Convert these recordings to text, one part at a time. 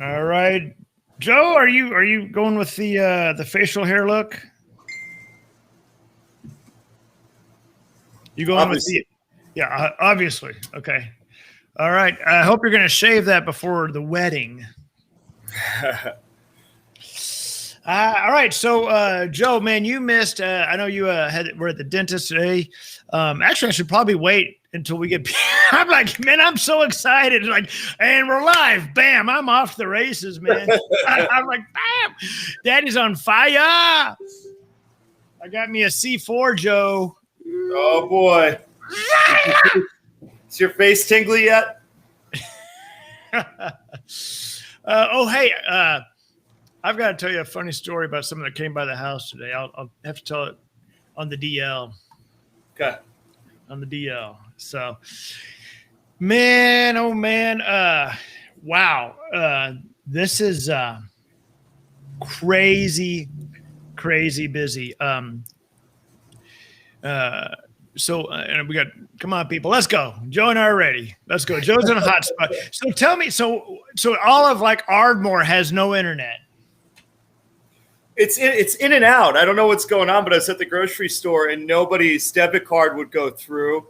All right, Joe, are you going with the facial hair look? You going with Obviously. obviously. Okay. All right. I hope you're going to shave that before the wedding. All right. So, Joe, man, you missed. I know you were at the dentist today. Actually, I should probably wait until we get. I'm like, man, I'm so excited. Like, and we're live. Bam! I'm off the races, man. I'm like, bam! Daddy's on fire. I got me a C4, Joe. Oh boy. Is your face tingly yet? Hey, I've got to tell you a funny story about someone that came by the house today. I'll have to tell it on the DL. Okay. On the DL. So, man, oh man, wow. This is crazy busy. And we got, come on, people, let's go. Joe and I are ready. Let's go. Joe's in a hot spot. So tell me, so all of like Ardmore has no internet. It's in and out. I don't know what's going on, but I was at the grocery store and nobody's debit card would go through.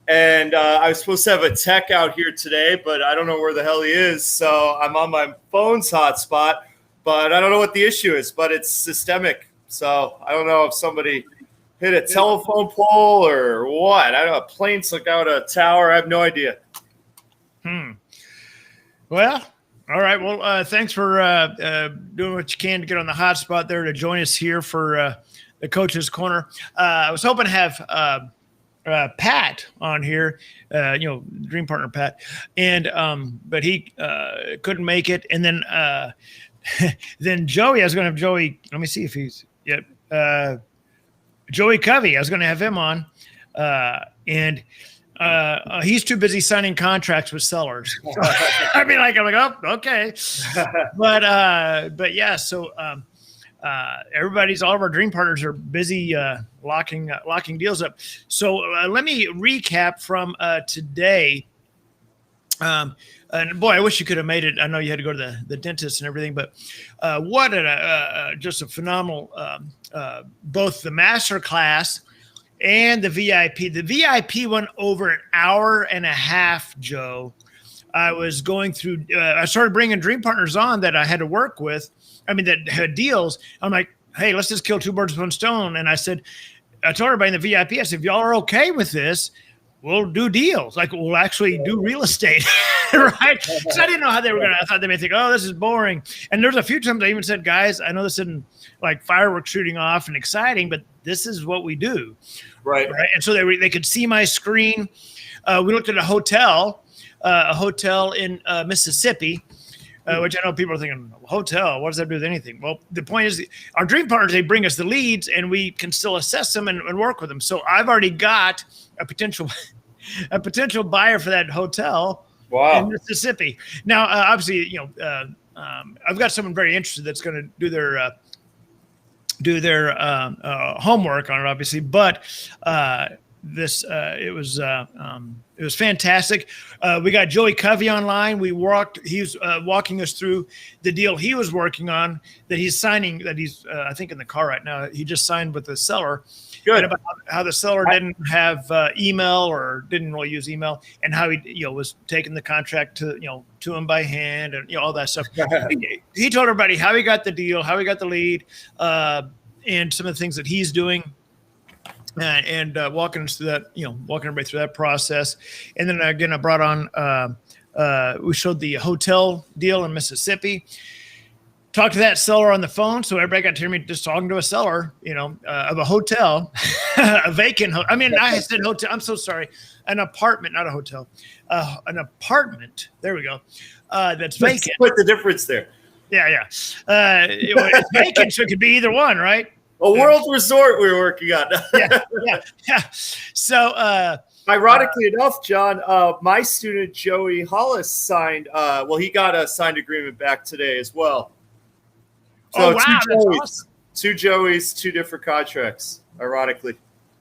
And I was supposed to have a tech out here today, but I don't know where the hell he is. So I'm on my phone's hotspot, but I don't know what the issue is, but it's systemic. So I don't know if somebody hit a telephone pole or what. I don't know. A plane took out a tower. I have no idea. Well, all right. Well, thanks for doing what you can to get on the hot spot there to join us here for the Coach's Corner. I was hoping to have Pat on here, dream partner Pat, and but he couldn't make it. And then then Joey, I was going to have Joey. Let me see if he's yet. Joey Covey, I was going to have him on, and he's too busy signing contracts with sellers. I'm like, oh, okay. But yeah, so all of our dream partners are busy locking deals up. So let me recap from today. And boy, I wish you could have made it. I know you had to go to the dentist and everything, but what just a phenomenal, both the Masterclass and the VIP. The VIP went over an hour and a half, Joe. I was going through, I started bringing dream partners on that I had to work with. I mean, that had deals. I'm like, hey, let's just kill two birds with one stone. And I told everybody in the VIP, I said, if y'all are okay with this, we'll do deals. Like we'll actually do real estate, right? Because I didn't know how they were going to. I thought they may think, oh, this is boring. And there's a few times I even said, guys, I know this isn't like fireworks shooting off and exciting, but this is what we do, right? And so they could see my screen. We looked at a hotel in Mississippi. Which I know people are thinking, hotel, what does that do with anything? Well, the point is our dream partners, they bring us the leads and we can still assess them and work with them. So I've already got a potential buyer for that hotel in Mississippi. Now, obviously, I've got someone very interested that's going to do their homework on it, obviously, but it was fantastic. We got Joey Covey online. He was walking us through the deal he was working on that he's signing, that he's I think in the car right now. He just signed with the seller. Good. About how the seller didn't have email or didn't really use email, and how he was taking the contract to him by hand and all that stuff. He told everybody how he got the deal, how he got the lead, and some of the things that he's doing. And walking us through that, walking everybody through that process. And then again, I brought on, we showed the hotel deal in Mississippi. Talked to that seller on the phone, so everybody got to hear me just talking to a seller, of a hotel, a vacant. I said hotel. I'm so sorry, an apartment, not a hotel, an apartment. There we go. That's vacant. What's the difference there? Yeah. It's vacant, so it could be either one, right? A world resort we were working on. yeah. So, ironically enough, John, my student Joey Hollis signed. He got a signed agreement back today as well. So that's awesome. Two Joeys, two different contracts. Ironically.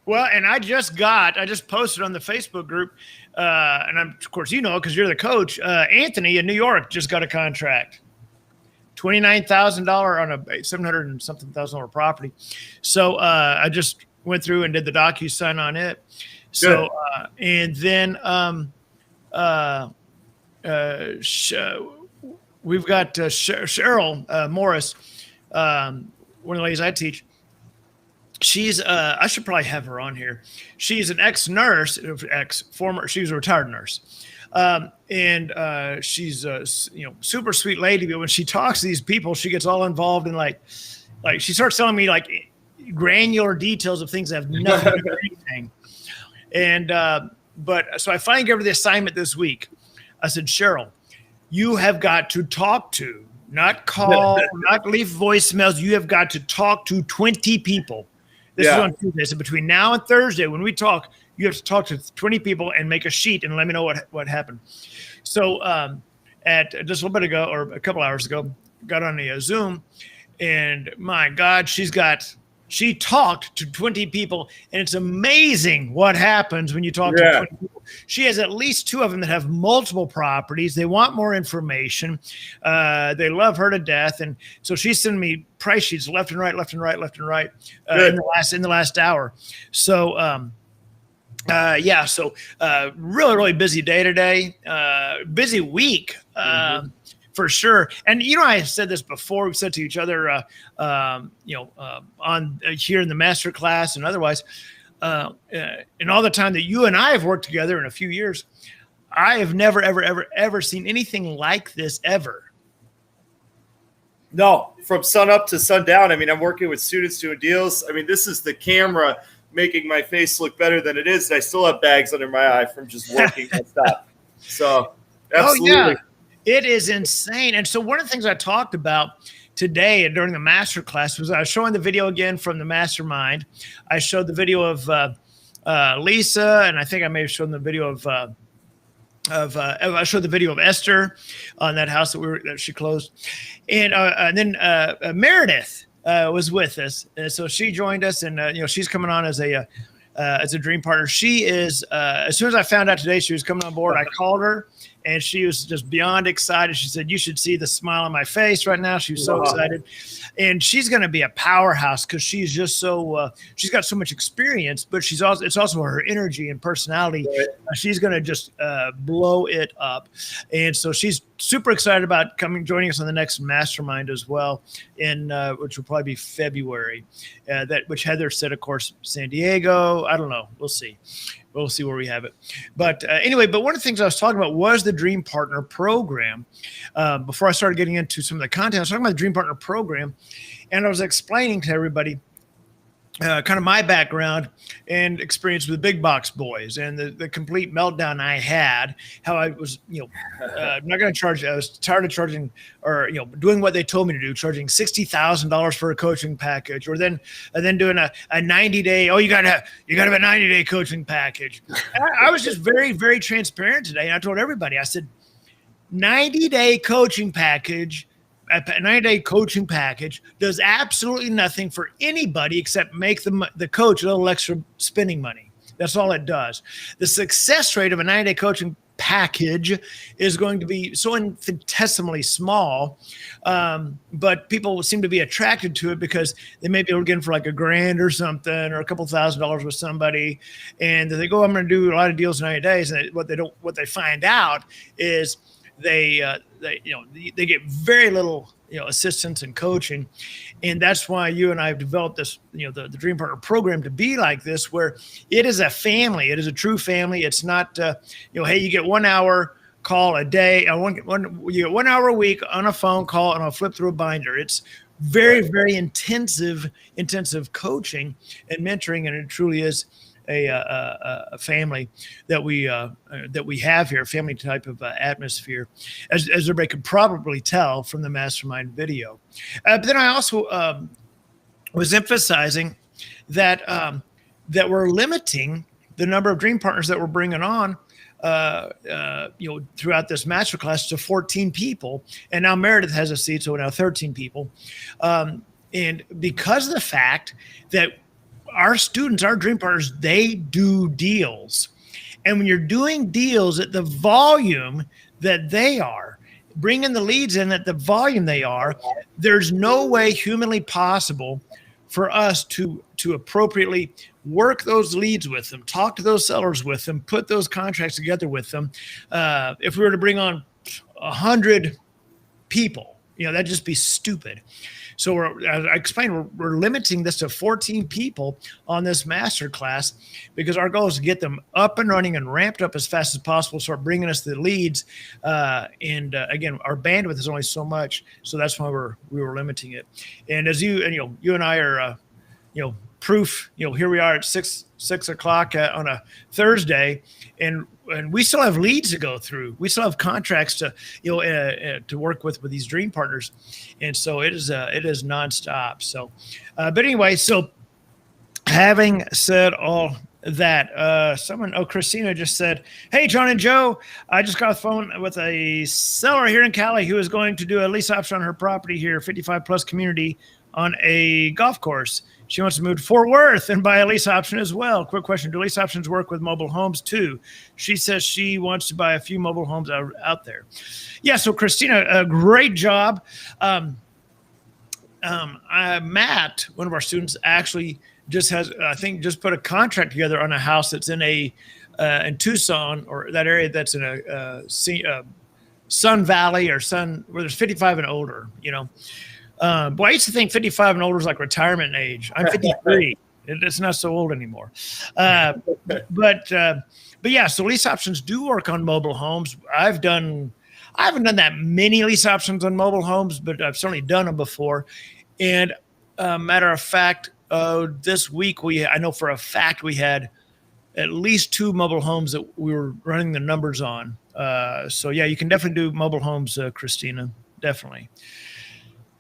Well, and I just posted on the Facebook group, and of course because you're the coach. Anthony in New York just got a contract. $29,000 on a 700 and something $1,000 property. So I just went through and did the DocuSign on it. So and then we've got Cheryl Morris, one of the ladies I teach. She's I should probably have her on here. She's an ex-nurse, she was a retired nurse. And she's a super sweet lady, but when she talks to these people, she gets all involved in like she starts telling me like granular details of things that have nothing to do with anything. And but so I finally gave her the assignment this week. I said, Cheryl, you have got to talk to, not call, not leave voicemails. You have got to talk to 20 people. This is on Tuesday. So between now and Thursday, when we talk, you have to talk to 20 people and make a sheet and let me know what happened. So at just a little bit ago, or a couple hours ago, got on a Zoom, and my God, she talked to 20 people, and it's amazing what happens when you talk to 20 people. She has at least 2 of them that have multiple properties. They want more information. They love her to death. And so she's sending me price sheets left and right in the last hour. So, so really, really busy day today, busy week. For sure. And, I said this before, we've said to each other, on here in the Masterclass and otherwise, in all the time that you and I have worked together in a few years, I have never, ever, ever, ever seen anything like this ever. No, from sun up to sundown. I mean, I'm working with students doing deals. I mean, this is the camera making my face look better than it is. And I still have bags under my eye from just working nonstop. So, absolutely. Oh, yeah. It is insane. And so one of the things I talked about today during the masterclass was I was showing the video again from the mastermind. I showed the video of Lisa, and I think I may have shown the video I showed the video of Esther on that house that she closed. And then Meredith was with us. And so she joined us, and she's coming on as a dream partner. She is, as soon as I found out today she was coming on board, I called her, and she was just beyond excited. She said, you should see the smile on my face right now. She was so excited. And she's going to be a powerhouse because she's just so, she's got so much experience, but it's also her energy and personality. She's going to just blow it up. And so she's super excited about joining us on the next mastermind as well, which will probably be February. Which Heather said, of course, San Diego. I don't know. We'll see. We'll see where we have it. But anyway, one of the things I was talking about was the Dream Partner Program. Before I started getting into some of the content, I was talking about the Dream Partner Program, and I was explaining to everybody kind of my background and experience with the big box boys and the complete meltdown I had, how I was, I'm not going to charge. I was tired of charging or, doing what they told me to do, charging $60,000 for a coaching package, or then doing a 90-day. Oh, you got to have a 90-day coaching package. I was just very, very transparent today. And I told everybody, I said, 90-day coaching package. A 90-day coaching package does absolutely nothing for anybody except make the coach a little extra spending money. That's all it does. The success rate of a 90-day coaching package is going to be so infinitesimally small, but people seem to be attracted to it because they may be looking for like $1,000 or something, or a couple $1,000s with somebody, and they go, I'm going to do a lot of deals in 90 days, and what they find out is they get very little assistance and coaching. And that's why you and I have developed this, the Dream Partner Program to be like this, where it is a family. It is a true family. It's not, hey, you get 1 hour call a day, you get 1 hour a week on a phone call, and I'll flip through a binder. It's very, very intensive coaching and mentoring, and it truly is a family that we have here, a family type of atmosphere, as everybody could probably tell from the mastermind video. But then I also was emphasizing that we're limiting the number of dream partners that we're bringing on throughout this masterclass to 14 people, and now Meredith has a seat, so now 13 people, and because of the fact that our students, our dream partners, they do deals. And when you're doing deals at the volume that they are, bring in the leads in at the volume they are, there's no way humanly possible for us to appropriately work those leads with them, talk to those sellers with them, put those contracts together with them. If we were to bring on 100 people, that'd just be stupid. So as I explained, we're limiting this to 14 people on this masterclass because our goal is to get them up and running and ramped up as fast as possible, start bringing us the leads. Again, our bandwidth is only so much, so that's why we were limiting it. And as you and I are, proof. Here we are at 6 o'clock on a Thursday, and we still have leads to go through. We still have contracts to to work with these dream partners, and so it is nonstop. So, but anyway, so having said all that, Christina just said, "Hey, John and Joe, I just got a phone with a seller here in Cali who is going to do a lease option on her property here, 55 plus community on a golf course. She wants to move to Fort Worth and buy a lease option as well. Quick question. Do lease options work with mobile homes too? She says she wants to buy a few mobile homes out there." Yeah. So Christina, a great job. Matt, one of our students, actually just put a contract together on a house that's in Tucson, or that area that's in a Sun Valley or where there's 55 and older, Boy, I used to think 55 and older is like retirement age. I'm 53. It's not so old anymore. But yeah, so lease options do work on mobile homes. I haven't done that many lease options on mobile homes, but I've certainly done them before. And matter of fact, this week I know for a fact we had at least 2 mobile homes that we were running the numbers on. So yeah, you can definitely do mobile homes, Christina, definitely.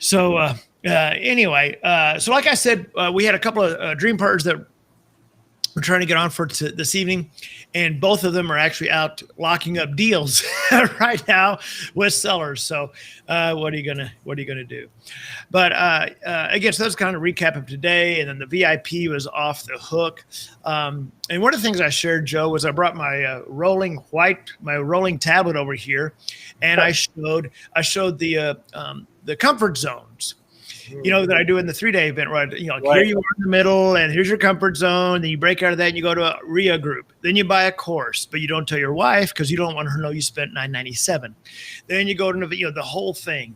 So anyway, so like I said, we had a couple of dream partners that we're trying to get on for this evening, and both of them are actually out locking up deals right now with sellers. So what are you gonna do? But again, so that's kind of a recap of today, and then the VIP was off the hook. And one of the things I shared, Joe, was I brought my rolling tablet over here, and I showed the comfort zones, that I do in the 3-day event, right? Here you are in the middle, and here's your comfort zone. Then you break out of that and you go to a RIA group. Then you buy a course, but you don't tell your wife because you don't want her to know you spent $997. Then you go to the whole thing,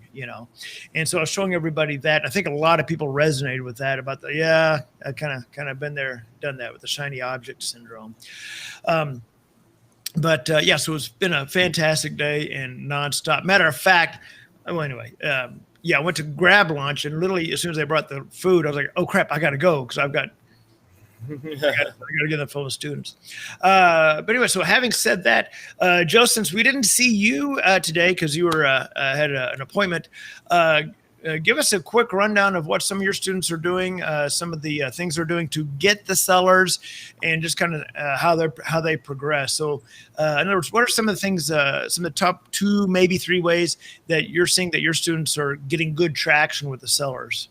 And so I was showing everybody that. I think a lot of people resonated with that about I kind of been there, done that with the shiny object syndrome. But so it's been a fantastic day and nonstop. Matter of fact, I went to grab lunch, and literally as soon as they brought the food, I was like, "Oh crap, I got to go because I got to get the full of students." But anyway, so having said that, Joe, since we didn't see you today because you were had an appointment, give us a quick rundown of what some of your students are doing, some of the things they're doing to get the sellers, and just kind of how they progress. So, in other words, what are some of the things, some of the top 2, maybe 3 ways that you're seeing that your students are getting good traction with the sellers?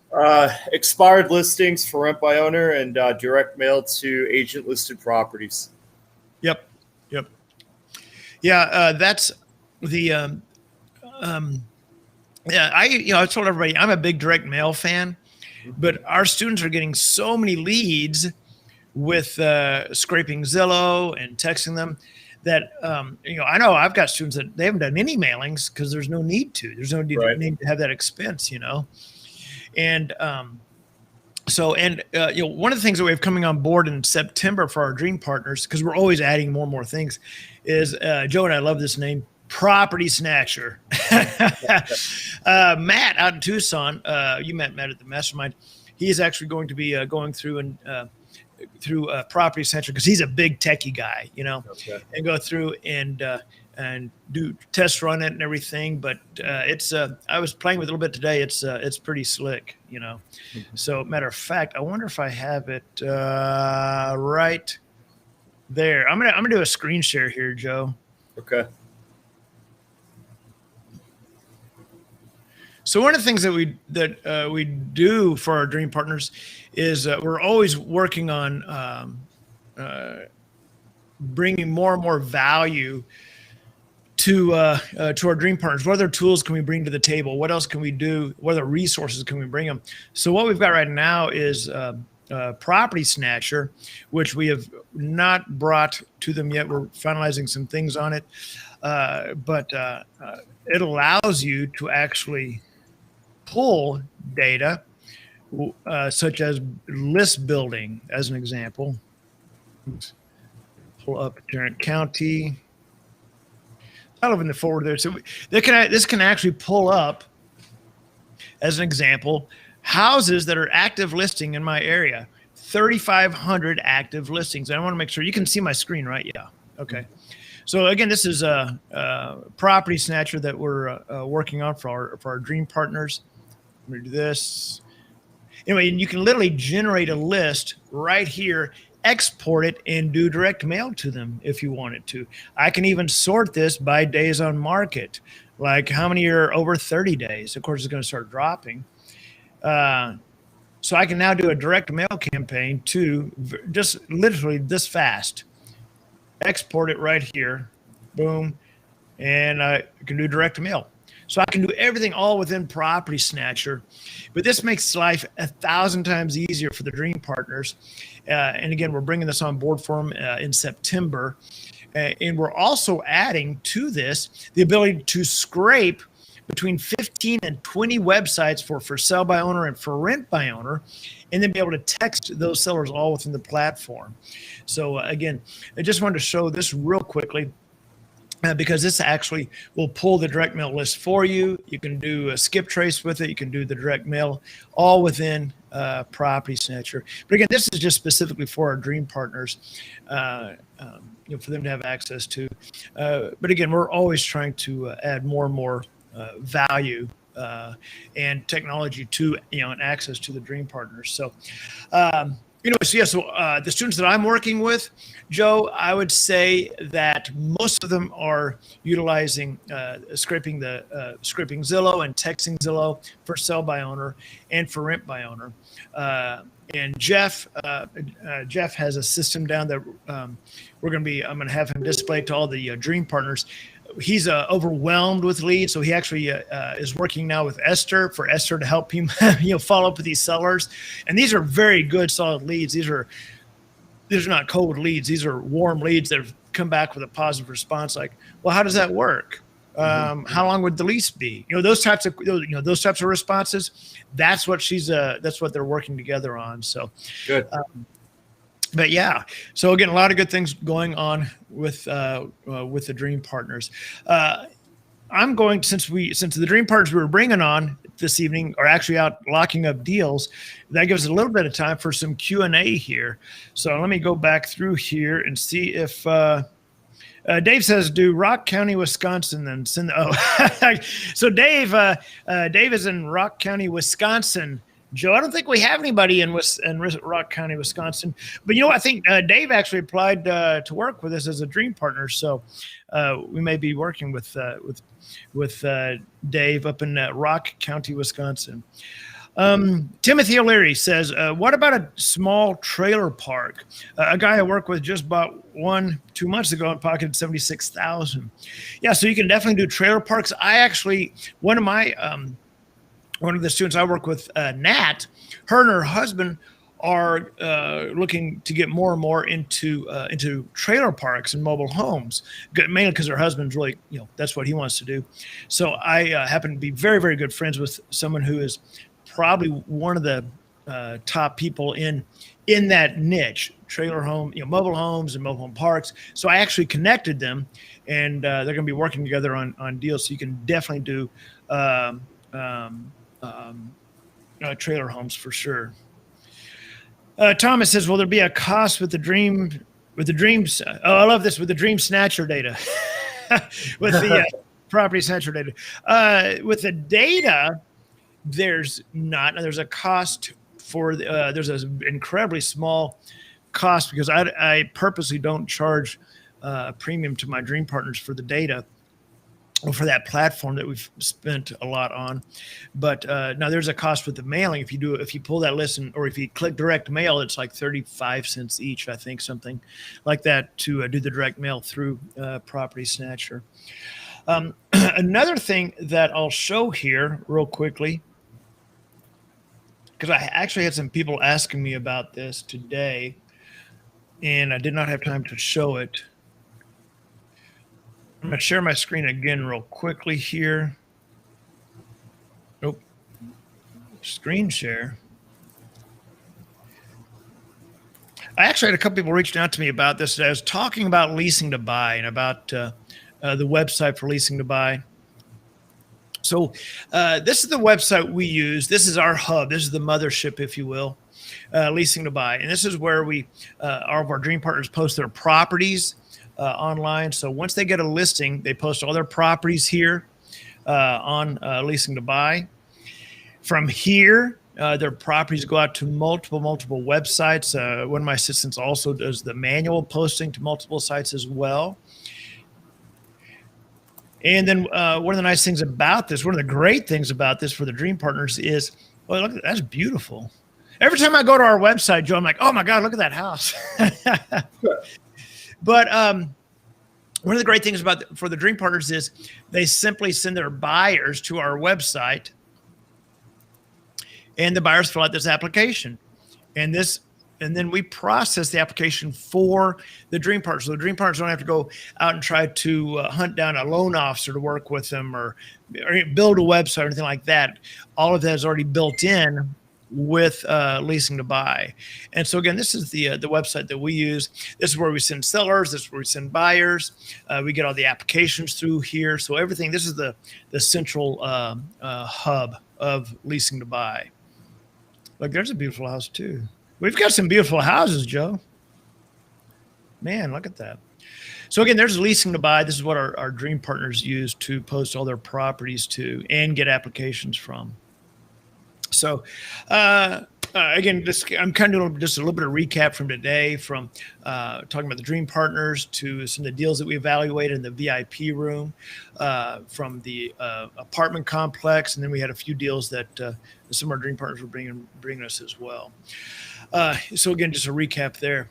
Expired listings for rent by owner and direct mail to agent listed properties. Yep. Yeah, that's the. Yeah, I told everybody I'm a big direct mail fan, but our students are getting so many leads with scraping Zillow and texting them that I know I've got students that they haven't done any mailings because there's no need to. There's no need to have that expense, And one of the things that we have coming on board in September for our dream partners, because we're always adding more and more things, is Joe and I love this name, Property Snatcher. Matt out in Tucson, you met Matt at the mastermind. He is actually going to be going through Property Snatcher because he's a big techie guy, and go through and do test run it and everything. But it's I was playing with it a little bit today. It's pretty slick, So matter of fact, I wonder if I have it right there. I'm gonna do a screen share here, Joe. Okay. So one of the things that we do for our dream partners is we're always working on bringing more and more value to our dream partners. What other tools can we bring to the table? What else can we do? What other resources can we bring them? So what we've got right now is Property Snatcher, which we have not brought to them yet. We're finalizing some things on it, but it allows you to actually pull data such as list building, as an example. Let's pull up Tarrant County. I live in the forward there, so this can actually pull up, as an example, houses that are active listing in my area. 3,500 active listings. I want to make sure you can see my screen, right? Yeah. Okay. So again, this is a Property Snatcher that we're working on for our dream partners. I'm going to do this. Anyway, and you can literally generate a list right here, export it, and do direct mail to them if you wanted to. I can even sort this by days on market, like how many are over 30 days. Of course, it's going to start dropping. So I can now do a direct mail campaign to just literally this fast. Export it right here, boom, and I can do direct mail. So I can do everything all within Property Snatcher, but this makes life 1,000 times easier for the dream partners. And again, we're bringing this on board for them in September. And we're also adding to this the ability to scrape between 15 and 20 websites for sell by owner and for rent by owner, and then be able to text those sellers all within the platform. So again, I just wanted to show this real quickly. Because this actually will pull the direct mail list for you. You can do a skip trace with it. You can do the direct mail all within Property Snatcher. But again, this is just specifically for our dream partners, for them to have access to. But again, we're always trying to add more and more value and technology to, and access to the dream partners. So, the students that I'm working with, Joe, I would say that most of them are utilizing scraping Zillow and texting Zillow for sell by owner and for rent by owner. And Jeff has a system down that I'm going to have him display to all the dream partners. He's overwhelmed with leads, so he actually is working now with Esther to help him, follow up with these sellers. And these are very good, solid leads. These are not cold leads. These are warm leads that have come back with a positive response. Like, well, how does that work? How long would the lease be? Those types of responses. That's what they're working together on. So good. But yeah, so again, a lot of good things going on with the dream partners. I'm going, since the dream partners we were bringing on this evening are actually out locking up deals, that gives us a little bit of time for some Q&A here. So let me go back through here and see if Dave says, do Rock County, Wisconsin, then send. So Dave is in Rock County, Wisconsin. Joe, I don't think we have anybody in Rock County, Wisconsin. But I think Dave actually applied to work with us as a dream partner. So we may be working with Dave up in Rock County, Wisconsin. Timothy O'Leary says, what about a small trailer park? A guy I work with just bought one 2 months ago and pocketed $76,000. Yeah, so you can definitely do trailer parks. I actually, one of the students I work with, Nat, her and her husband are looking to get more and more into trailer parks and mobile homes, mainly because her husband's really, that's what he wants to do. So I happen to be very, very good friends with someone who is probably one of the top people in that niche, trailer home, mobile homes and mobile home parks. So I actually connected them, and they're going to be working together on deals. So you can definitely do trailer homes for sure. Thomas says, will there be a cost with the dreams? Oh, I love this, with the dream snatcher data, with the Property Snatcher data. With the data, there's not. There's a cost for there's an incredibly small cost because I purposely don't charge a premium to my dream partners for the data, or for that platform that we've spent a lot on. But now there's a cost with the mailing. If you pull that list or if you click direct mail, it's like 35 cents each, I think, something like that, to do the direct mail through Property Snatcher. Another thing that I'll show here real quickly, because I actually had some people asking me about this today, and I did not have time to show it. I'm going to share my screen again real quickly here. Nope. Screen share. I actually had a couple people reaching out to me about this. I was talking about leasing to buy and about the website for leasing to buy. So this is the website we use. This is our hub. This is the mothership, if you will, leasing to buy. And this is where we, all of our dream partners post their properties online. So once they get a listing, they post all their properties here on leasing to buy. From here, their properties go out to multiple websites. One of my assistants also does the manual posting to multiple sites as well. And then one of the nice things about this, one of the great things about this for the dream partners is, well, look, that's beautiful. Every time I go to our website, Joe, I'm like, oh my God, look at that house. But one of the great things about for the dream partners is they simply send their buyers to our website, and the buyers fill out this application, and then we process the application for the dream partners. So the dream partners don't have to go out and try to hunt down a loan officer to work with them or build a website or anything like that. All of that is already built in with leasing to buy. And so again, this is the website that we use. This is where we send sellers. This is where we send buyers. We get all the applications through here. So everything, this is the central hub of leasing to buy. Look, there's a beautiful house too. We've got some beautiful houses, Joe. Man, look at that. So again, there's leasing to buy. This is what our dream partners use to post all their properties to and get applications from. So again, I'm kind of doing just a little bit of recap from today, from talking about the dream partners to some of the deals that we evaluated in the VIP room, from the apartment complex, and then we had a few deals that some of our dream partners were bringing us as well. So again, just a recap there.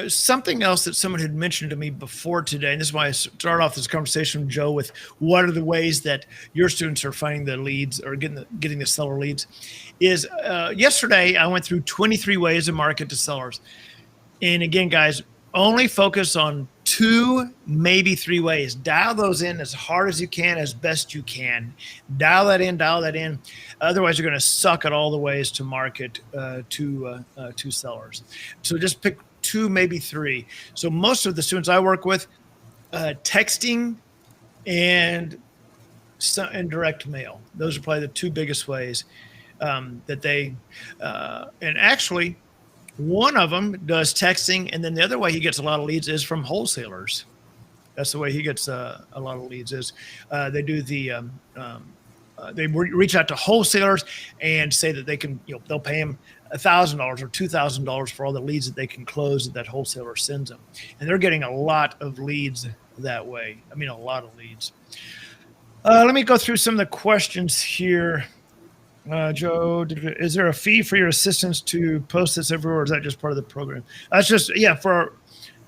Something else that someone had mentioned to me before today, and this is why I started off this conversation, Joe, with what are the ways that your students are finding the leads or getting the seller leads, is yesterday I went through 23 ways to market to sellers. And again, guys, only focus on 2, maybe 3 ways. Dial those in as hard as you can, as best you can. Dial that in. Otherwise, you're going to suck at all the ways to market to sellers. So just pick 2, maybe 3. So most of the students I work with, texting and direct mail. Those are probably the 2 biggest ways that they, and actually, one of them does texting, and then the other way he gets a lot of leads is from wholesalers. That's the way he gets a lot of leads. Is they do the they reach out to wholesalers and say that they can, they'll pay him $1,000 or $2,000 for all the leads that they can close that wholesaler sends them, and they're getting a lot of leads that way. I mean, a lot of leads. Let me go through some of the questions here. Joe, is there a fee for your assistants to post this everywhere, or is that just part of the program? That's just, for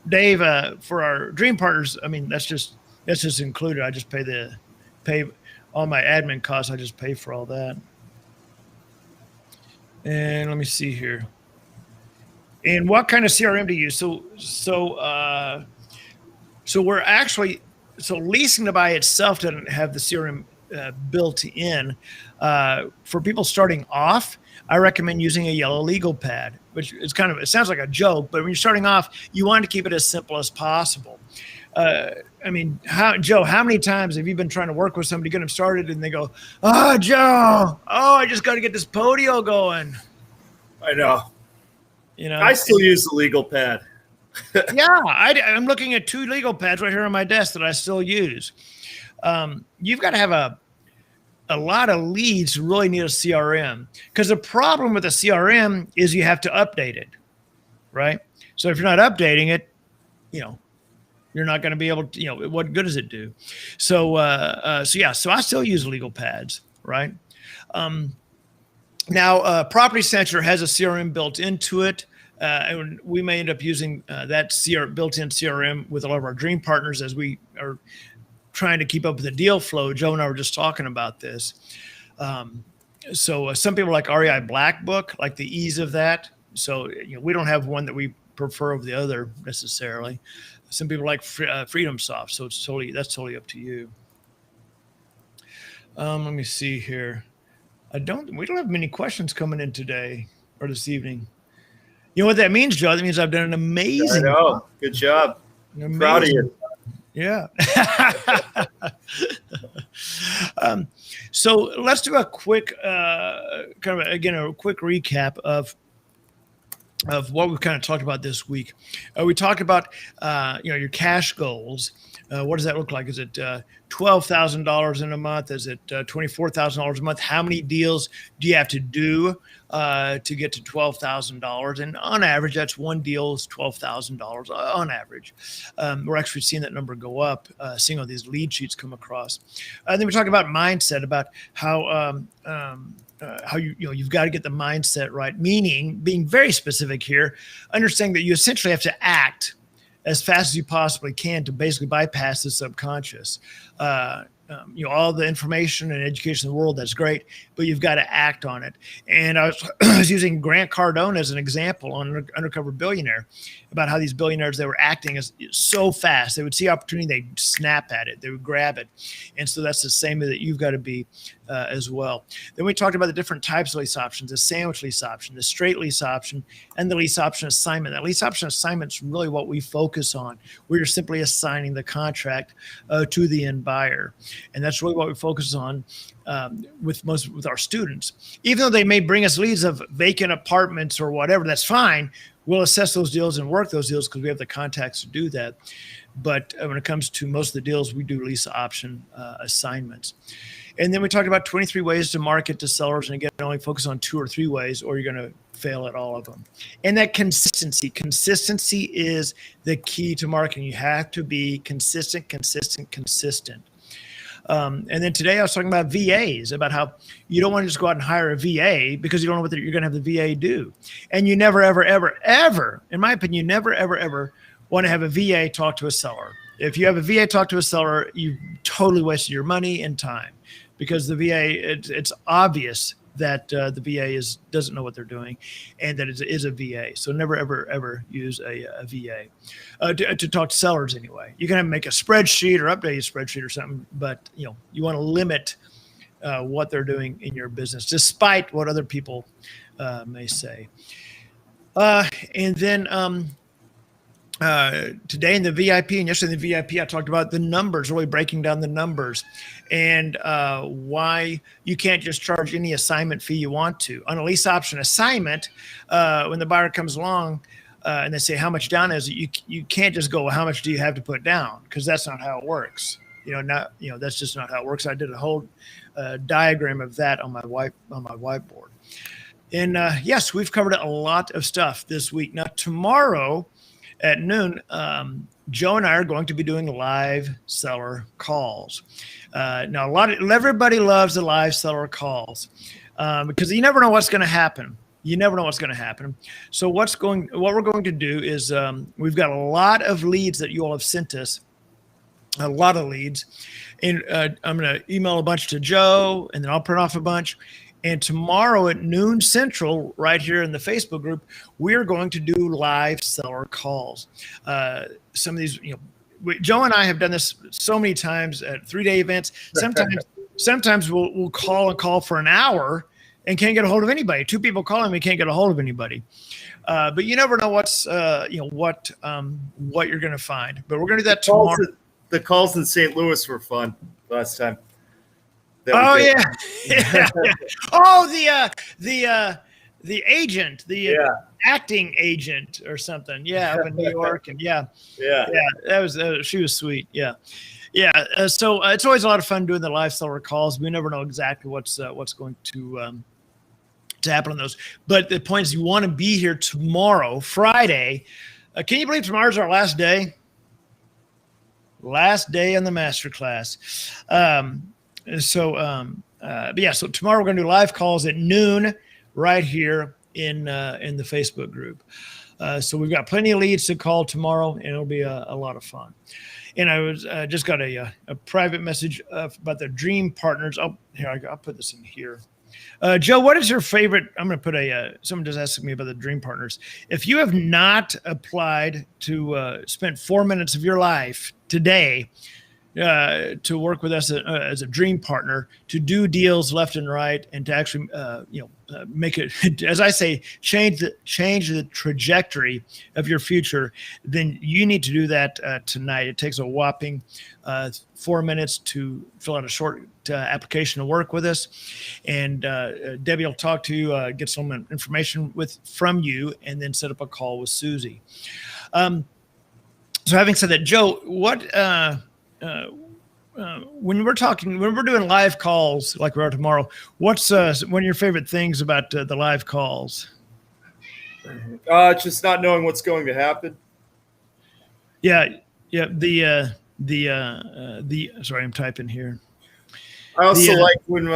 Dave, for our dream partners. I mean, that's just included. I just pay all my admin costs. I just pay for all that. And let me see here. And what kind of CRM do you use? So we're actually, leasing to buy itself doesn't have the CRM built in. For people starting off, I recommend using a yellow legal pad, which is it sounds like a joke, but when you're starting off, you want to keep it as simple as possible. I mean, Joe, how many times have you been trying to work with somebody, get them started, and they go, "Oh, Joe, I just got to get this Podio going." I know. I still use the legal pad. Yeah, I'm looking at 2 legal pads right here on my desk that I still use. You've got to have a lot of leads to really need a CRM, because the problem with a CRM is you have to update it, right? So if you're not updating it, you're not going to be able to, what good does it do? So I still use legal pads, right? Now, Property Center has a CRM built into it. And we may end up using that built-in CRM with a lot of our dream partners as we are trying to keep up with the deal flow. Joe and I were just talking about this. So some people like REI Black Book, like the ease of that. So we don't have one that we prefer over the other necessarily. Some people like Freedom Soft, so that's totally up to you. Let me see here. We don't have many questions coming in today or this evening. You know what that means, Joe? That means I've done an amazing job. Good job. Proud of you. Yeah. So let's do a quick, a quick recap of what we've kind of talked about this week. We talked about, your cash goals. What does that look like? Is it $12,000 in a month? Is it $24,000 a month? How many deals do you have to do to get to $12,000? And on average, that's one deal is $12,000 on average. We're actually seeing that number go up, seeing all these lead sheets come across. Then we talk about mindset, about how you've got to get the mindset right, meaning being very specific here, understanding that you essentially have to act as fast as you possibly can to basically bypass the subconscious. All the information and education in the world, that's great, but you've got to act on it. And I was using Grant Cardone as an example on Undercover Billionaire about how these billionaires, they were acting as so fast. They would see opportunity, they'd snap at it, they would grab it. And so that's the same that you've got to be as well. Then we talked about the different types of lease options: the sandwich lease option, the straight lease option, and the lease option assignment. That lease option assignment is really what we focus on. We're simply assigning the contract to the end buyer. And that's really what we focus on with our students. Even though they may bring us leads of vacant apartments or whatever, that's fine. We'll assess those deals and work those deals because we have the contacts to do that. But when it comes to most of the deals, we do lease option assignments. And then we talked about 23 ways to market to sellers. And again, only focus on 2 or 3 ways, or you're going to fail at all of them. And that consistency is the key to marketing. You have to be consistent. And then today I was talking about VAs, about how you don't want to just go out and hire a VA because you don't know what you're going to have the VA do. And you never, ever, ever, ever, in my opinion, you never, ever, ever want to have a VA talk to a seller. If you have a VA talk to a seller, you totally wasted your money and time, because the VA, it's obvious that the VA doesn't know what they're doing, and that it is a VA. So never, ever, ever use a VA to talk to sellers anyway. You can make a spreadsheet or update a spreadsheet or something, but you want to limit what they're doing in your business, despite what other people may say. And then today in the VIP and yesterday in the VIP, I talked about the numbers, really breaking down the numbers, and why you can't just charge any assignment fee you want to. On a lease option assignment, when the buyer comes along and they say, how much down is it? You can't just go, well, how much do you have to put down? Because that's not how it works. That's just not how it works. I did a whole diagram of that on my whiteboard. And yes, we've covered a lot of stuff this week. Now, tomorrow at noon, Joe and I are going to be doing live seller calls. Now, everybody loves the live seller calls because you never know what's going to happen. So what we're going to do is we've got a lot of leads that you all have sent us, a lot of leads, and I'm going to email a bunch to Joe, and then I'll print off a bunch. And tomorrow at noon Central, right here in the Facebook group, we're going to do live seller calls. Some of these, Joe and I have done this so many times at 3-day events. Sometimes we'll call for an hour and can't get a hold of anybody. 2 people calling, we can't get a hold of anybody. But you never know what you're going to find. But we're going to do that tomorrow. The calls in St. Louis were fun last time. Oh yeah. Oh, the agent, acting agent or something. Yeah, up in New York, and yeah. That was she was sweet. Yeah. So it's always a lot of fun doing the live seller calls. We never know exactly what's going to happen on those. But the point is, you want to be here tomorrow, Friday. Can you believe tomorrow's our last day? Last day on the Masterclass. So tomorrow we're going to do live calls at noon right here in the Facebook group. So we've got plenty of leads to call tomorrow, and it'll be a lot of fun. And I was just got a private message about the Dream Partners. Oh, here, I'll put this in here. Joe, what is your favorite? I'm going to put someone just asked me about the Dream Partners. If you have not applied to spend 4 minutes of your life today to work with us as a dream partner, to do deals left and right, and to actually, make it, as I say, change the trajectory of your future, then you need to do that tonight. It takes a whopping 4 minutes to fill out a short application to work with us, and Debbie will talk to you, get some information from you, and then set up a call with Susie. So having said that, Joe, what when we're doing live calls like we are tomorrow, what's one of your favorite things about the live calls? Just not knowing what's going to happen. Yeah. Sorry, I'm typing here. I also like when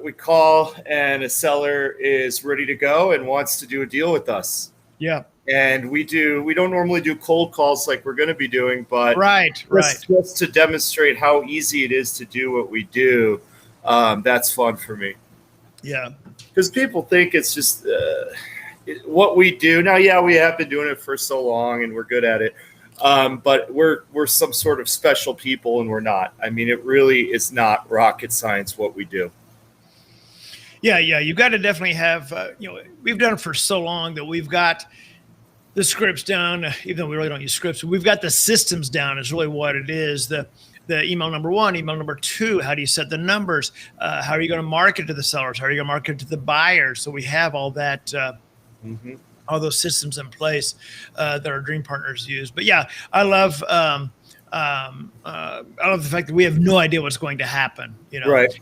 we call and a seller is ready to go and wants to do a deal with us. Yeah. And we don't normally do cold calls like we're going to be doing, but right. Just to demonstrate how easy it is to do what we do. That's fun for me. Yeah. Because people think it's just what we do. Now, yeah, we have been doing it for so long and we're good at it. But we're some sort of special people, and we're not. I mean, it really is not rocket science what we do. Yeah. You've got to definitely have, we've done it for so long that we've got the scripts down, even though we really don't use scripts. We've got the systems down is really what it is. The email number one, email number two, how do you set the numbers? How are you going to market to the sellers? How are you going to market to the buyers? So we have all that, all those systems in place that our dream partners use. But yeah, I love the fact that we have no idea what's going to happen. Right.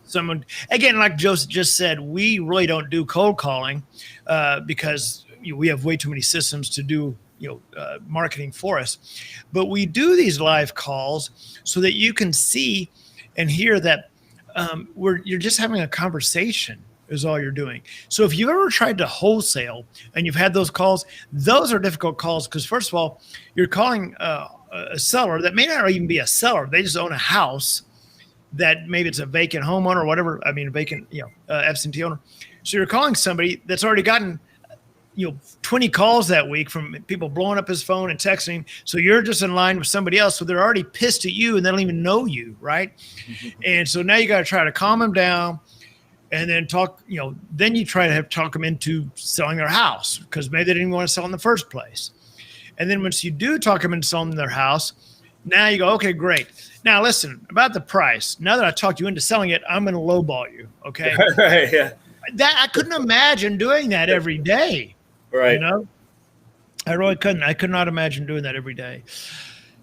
Someone, again, like Joseph just said, we really don't do cold calling because we have way too many systems to do marketing for us. But we do these live calls so that you can see and hear that you're just having a conversation is all you're doing. So if you've ever tried to wholesale and you've had those calls, those are difficult calls because, first of all, you're calling a seller that may not even be a seller. They just own a house that maybe it's a vacant homeowner or whatever. I mean, a vacant, absentee owner. So you're calling somebody that's already gotten 20 calls that week from people blowing up his phone and texting. So you're just in line with somebody else. So they're already pissed at you and they don't even know you. Right. And so now you got to try to calm them down and then talk, then you try to talk them into selling their house because maybe they didn't even want to sell in the first place. And then once you do talk them into selling their house, now you go, okay, great. Now listen about the price. Now that I talked you into selling it, I'm going to lowball you. Okay. Right. Yeah. I couldn't imagine doing that every day. Right. I really couldn't. I could not imagine doing that every day.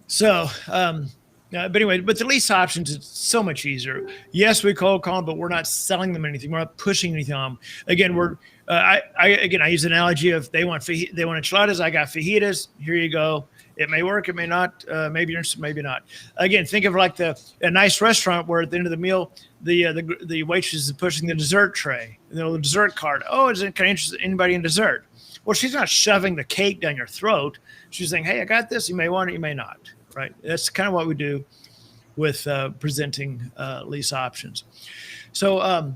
So, but anyway, with the lease options, it's so much easier. Yes, we cold call them, but we're not selling them anything. We're not pushing anything on them. Again, I use an analogy of they want enchiladas. I got fajitas. Here you go. It may work. It may not. Maybe you're interested. Maybe not. Again, think of like a nice restaurant where at the end of the meal, the waitress is pushing the dessert tray, the dessert cart. Oh, can I interest anybody in dessert? Well, she's not shoving the cake down your throat. She's saying, hey, I got this. You may want it. You may not. Right. That's kind of what we do with presenting lease options. So,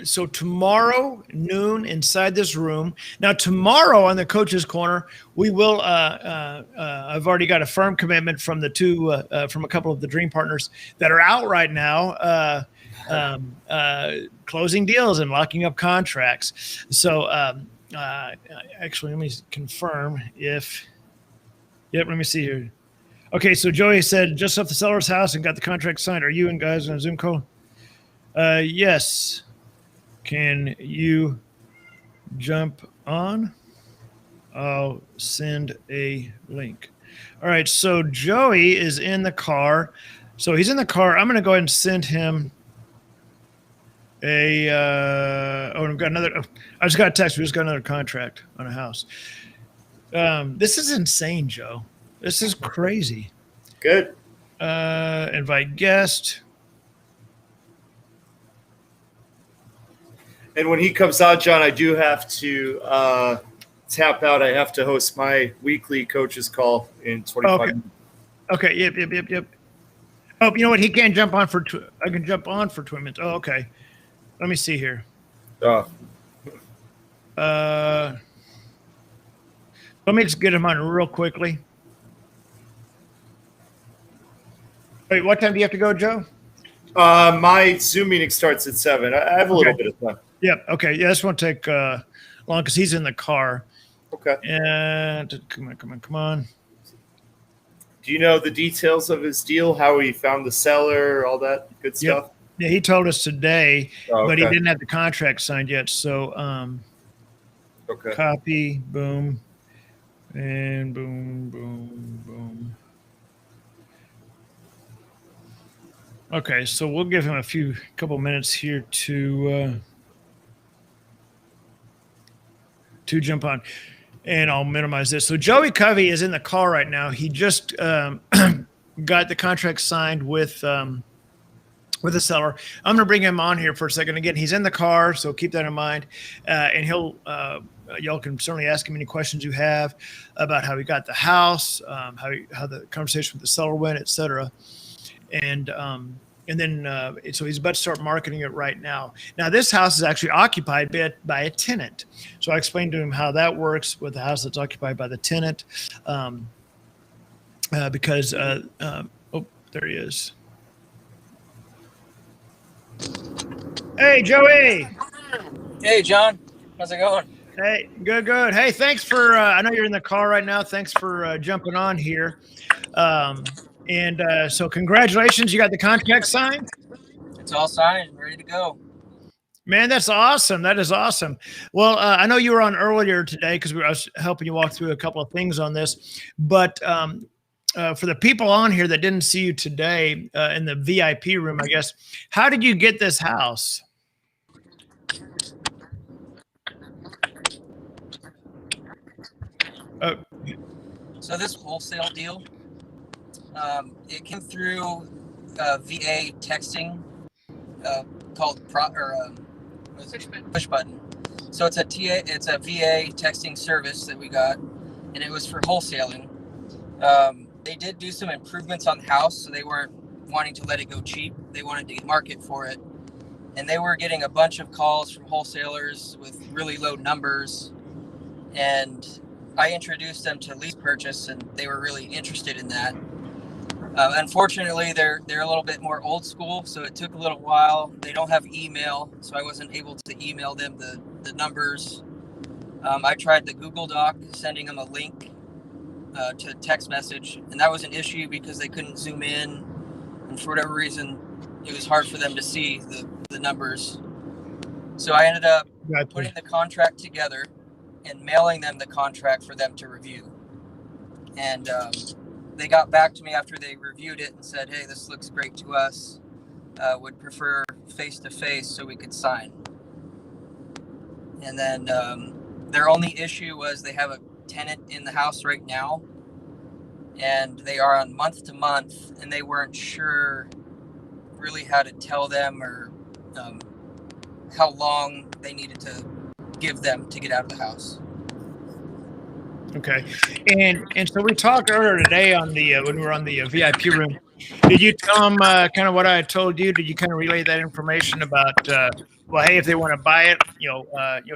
so tomorrow noon inside this room. Now tomorrow on the Coach's Corner, we will. I've already got a firm commitment from from a couple of the dream partners that are out right now, closing deals and locking up contracts. So actually, let me confirm if. Yep, let me see here. Okay, so Joey said just left the seller's house and got the contract signed. Are you and guys on a Zoom call? Yes. Can you jump on? I'll send a link. All right, so Joey is in the car. So he's in the car. I'm going to go ahead and send him I've got another. I just got a text. We just got another contract on a house. This is insane, Joe. This is crazy. Good. Invite guest. And when he comes on, John, I do have to tap out. I have to host my weekly coaches call in 25 minutes. Okay. Yep. Oh, you know what? He can't jump on for. I can jump on for 20 minutes. Oh, okay. Let me see here. Let me just get him on real quickly. Wait, what time do you have to go, Joe? My Zoom meeting starts at 7. I have a little bit of time. Yep. Okay. Yeah, this won't take long because he's in the car. Okay. And come on. Do you know the details of his deal? How he found the seller, all that good stuff? Yep. Yeah, he told us today, but he didn't have the contract signed yet. So, copy, boom, and boom. Okay, so we'll give him a couple minutes here to jump on, and I'll minimize this. So Joey Covey is in the car right now. He just got the contract signed with the seller. I'm going to bring him on here for a second. Again, he's in the car, so keep that in mind. And y'all can certainly ask him any questions you have about how he got the house, how the conversation with the seller went, et cetera. And then so he's about to start marketing it right now. Now, this house is actually occupied by a tenant. So I explained to him how that works with the house that's occupied by the tenant, because there he is. Hey, Joey. Hey, John. How's it going? Hey, good. Hey, thanks for, I know you're in the car right now. Thanks for jumping on here. So congratulations. You got the contract signed? It's all signed and ready to go. Man, that's awesome. That is awesome. Well, I know you were on earlier today because I was helping you walk through a couple of things on this. But for the people on here that didn't see you today in the VIP room, I guess, how did you get this house? So this wholesale deal, it came through VA texting called push button. So it's a VA texting service that we got, and it was for wholesaling. They did do some improvements on the house, so they weren't wanting to let it go cheap. They wanted to market for it, and they were getting a bunch of calls from wholesalers with really low numbers, and I introduced them to lease purchase, and they were really interested in that. Unfortunately, they're a little bit more old school, so it took a little while. They don't have email, so I wasn't able to email them the numbers. I tried the Google Doc, sending them a link to text message, and that was an issue because they couldn't zoom in, and for whatever reason, it was hard for them to see the numbers. So I ended up putting the contract together and mailing them the contract for them to review. And they got back to me after they reviewed it and said, hey, this looks great to us. Would prefer face-to-face so we could sign. And then their only issue was they have a tenant in the house right now, and they are on month to month, and they weren't sure really how to tell them or how long they needed to give them to get out of the house. Okay, and so we talked earlier today on the when we were on the VIP room. Did you tell them kind of what I told you? Did you kind of relay that information about well, hey, if they want to buy it,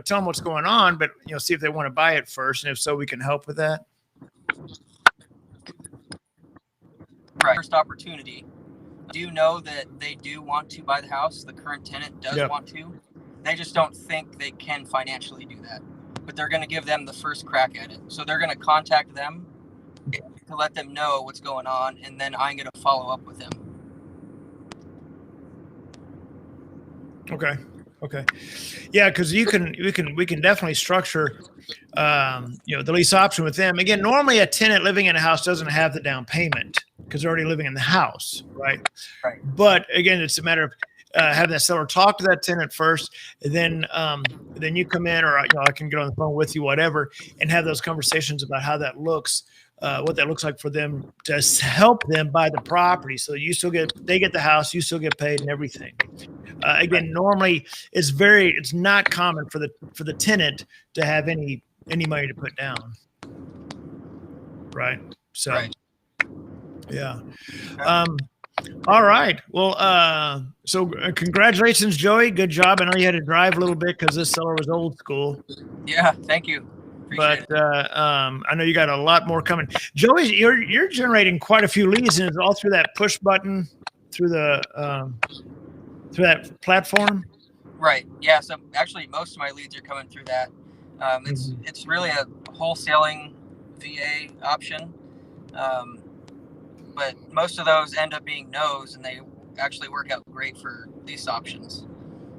tell them what's going on, but see if they want to buy it first, and if so, we can help with that. Right. First opportunity. I do know that they do want to buy the house. The current tenant does want to. They just don't think they can financially do that. But they're going to give them the first crack at it. So they're going to contact them to let them know what's going on, and then I'm going to follow up with them. Okay. Yeah, because we can definitely structure the lease option with them. Again, normally a tenant living in a house doesn't have the down payment because they're already living in the house, right? Right. But again, it's a matter of having that seller talk to that tenant first, and then you come in, or I can get on the phone with you, whatever, and have those conversations about how that looks, what that looks like for them to help them buy the property. So they get the house, you still get paid, and everything. again, normally it's not common for the tenant to have any money to put down. Right. So, Right. yeah. All right. Well, so congratulations, Joey. Good job. I know you had to drive a little bit because this seller was old school. Yeah. Thank you. Appreciate But it. I know you got a lot more coming. Joey, you're generating quite a few leads, and it's all through that push button through that platform. Right. Yeah. So actually, most of my leads are coming through that. It's really a wholesaling VA option, but most of those end up being no's, and they actually work out great for lease options.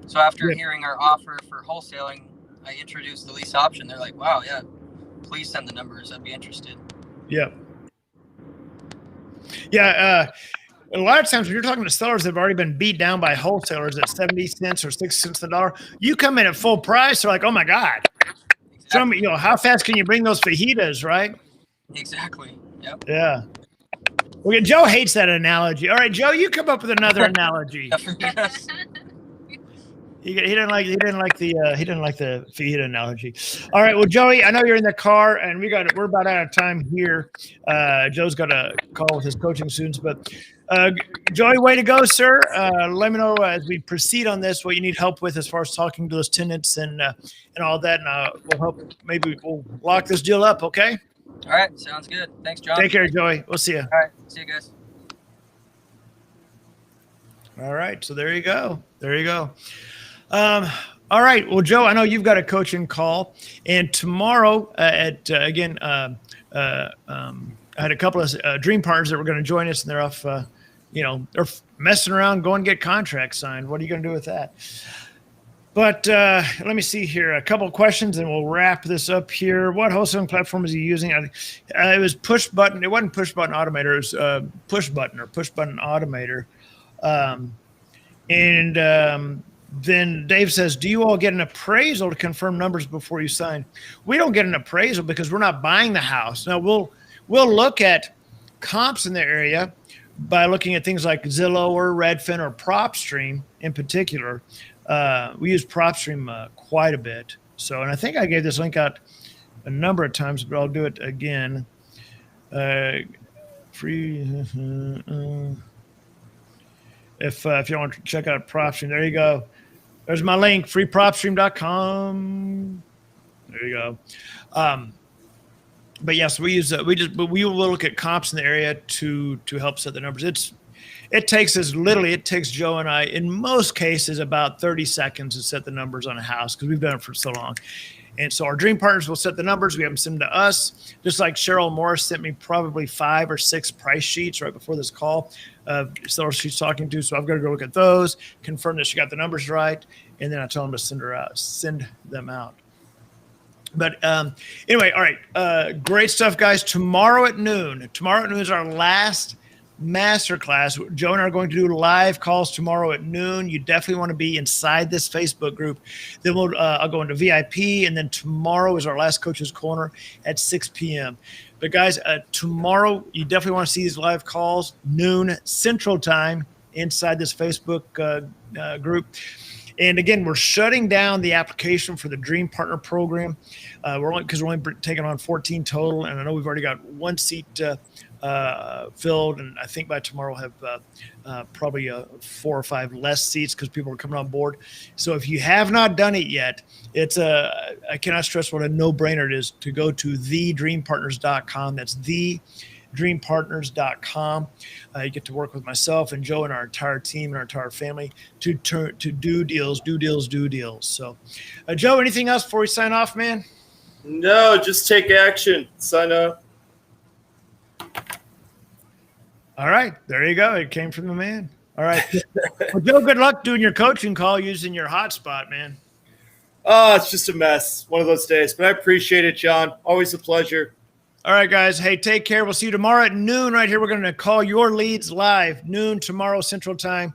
So after hearing our offer for wholesaling, I introduced the lease option. They're like, "Wow, yeah, please send the numbers. I'd be interested." Yeah. Yeah. A lot of times when you're talking to sellers that have already been beat down by wholesalers at 70 cents or 6 cents a dollar, you come in at full price. They're like, oh my God. Exactly. How fast can you bring those fajitas, right? Exactly. Yep. Yeah. Well, Joe hates that analogy. All right, Joe, you come up with another analogy. Yes. He didn't like the fajita analogy. All right, well, Joey, I know you're in the car, and we're about out of time here. Joe's got a call with his coaching students, but Joey, way to go, sir. Let me know as we proceed on this what you need help with as far as talking to those tenants and all that, and we'll help. Maybe we'll lock this deal up. Okay. All right. Sounds good. Thanks, John. Take care, Joey. We'll see you. All right. See you guys. All right. So there you go. All right. Well, Joe, I know you've got a coaching call, and tomorrow again, I had a couple of dream partners that were going to join us, and they're off. They're messing around, going to get contracts signed. What are you going to do with that? But let me see here. A couple of questions, and we'll wrap this up here. What wholesaling platform is he using? It was push button. It wasn't push button automator. It was push button automator. Then Dave says, do you all get an appraisal to confirm numbers before you sign? We don't get an appraisal because we're not buying the house. Now, we'll look at comps in the area by looking at things like Zillow or Redfin or PropStream in particular. We use PropStream quite a bit. So, and I think I gave this link out a number of times, but I'll do it again. Free. If you want to check out PropStream, there you go. There's my link, freepropstream.com. There you go. But yes, we will look at comps in the area to help set the numbers. It takes Joe and I, in most cases, about 30 seconds to set the numbers on a house because we've done it for so long. And so our dream partners will set the numbers. We have them send them to us. Just like Cheryl Morris sent me probably 5 or 6 price sheets right before this call. Sellers she's talking to. So I've got to go look at those, confirm that she got the numbers right, and then I tell them to send them out. But anyway, all right. Great stuff, guys. Tomorrow at noon is our last masterclass. Joe and I are going to do live calls tomorrow at noon. You definitely want to be inside this Facebook group. Then I'll go into VIP, and then tomorrow is our last Coach's Corner at 6 p.m. But guys, tomorrow you definitely want to see these live calls, noon Central Time, inside this Facebook group. And again, we're shutting down the application for the Dream Partner Program. We're only taking on 14 total, and I know we've already got 1 seat filled, and I think by tomorrow we'll have probably 4 or 5 less seats because people are coming on board. So if you have not done it yet, I cannot stress what a no-brainer it is to go to thedreampartners.com. That's thedreampartners.com. You get to work with myself and Joe and our entire team and our entire family to do deals. So, Joe, anything else before we sign off, man? No, just take action. Sign up. All right, there you go. It came from the man. All right. Well, Joe, good luck doing your coaching call using your hotspot, man. Oh, it's just a mess. One of those days. But I appreciate it, John. Always a pleasure. All right, guys. Hey, take care. We'll see you tomorrow at noon right here. We're going to call your leads live, noon tomorrow Central Time.